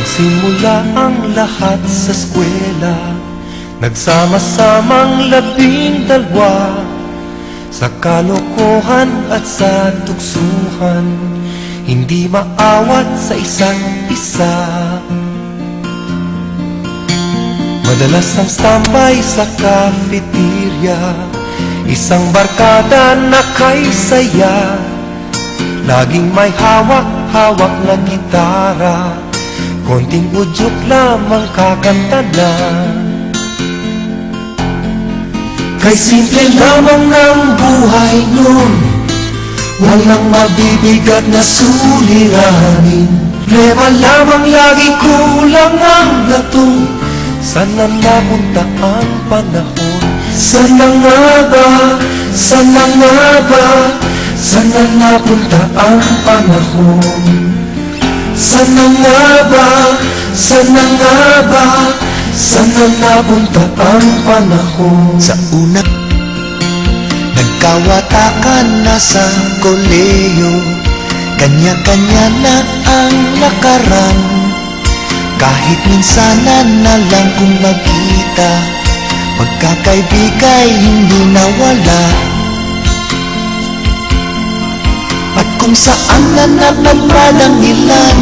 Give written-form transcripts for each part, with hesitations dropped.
Nagsimula ang lahat sa eskwela, nagsama-samang 12 sa kalokohan at sa tuksuhan, hindi maawat sa isa't isa. Madalas ang standby sa cafeteria, isang barkada na kay saya, laging may hawak-hawak na gitara, konting udyok lamang kakanta na. Kay simple lamang ng buhay nun, walang mabibigat na suliranin. Problema lamang lagi kulang ang latong, sana napunta ang panahon. Sana nga ba, sana nga ba, sana napunta ang panahon. Sana nga ba, sana nga ba, sana napunta ang panahon. Sa una, nagkawatakan na sa koleyo, kanya-kanya na ang lakaran. Kahit minsanan na lang kung magkita, pagkakaibigay hindi nawala. At kung saan na napagpalang ilan,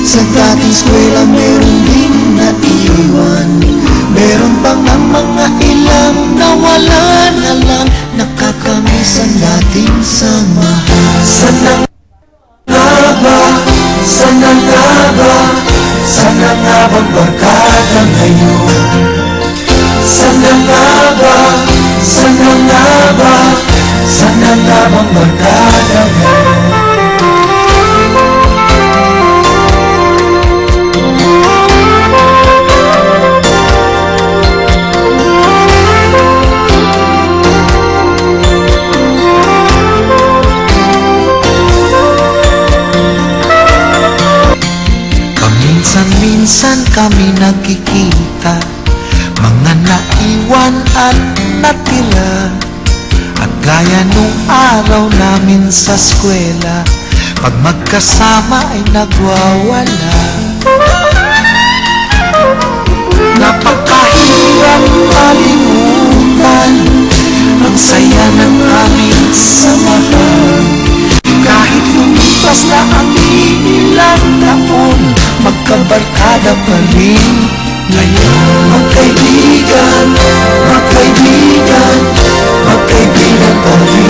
sa dating eskwela meron din naiwan. Meron pang ang mga ilang nawala na lang, nakakamiss ang dating samahan. Sana nga ba, sana nga ba, sana nga bang barkada ngayon? Sana nga ba, sana nga ba, sana nga bang barkada ngayon? Minsan kami nagkikita, mga naiwan at natira. At gaya nung araw namin sa eskwela, pag magkasama ay nagwawala. Napakahirap malimutan ang saya ng aming samahan. Kahit lumipas na ang ilang taon, magkabarkada pa rin ngayon. Magkaibigan, magkaibigan, magkaibigan pa rin.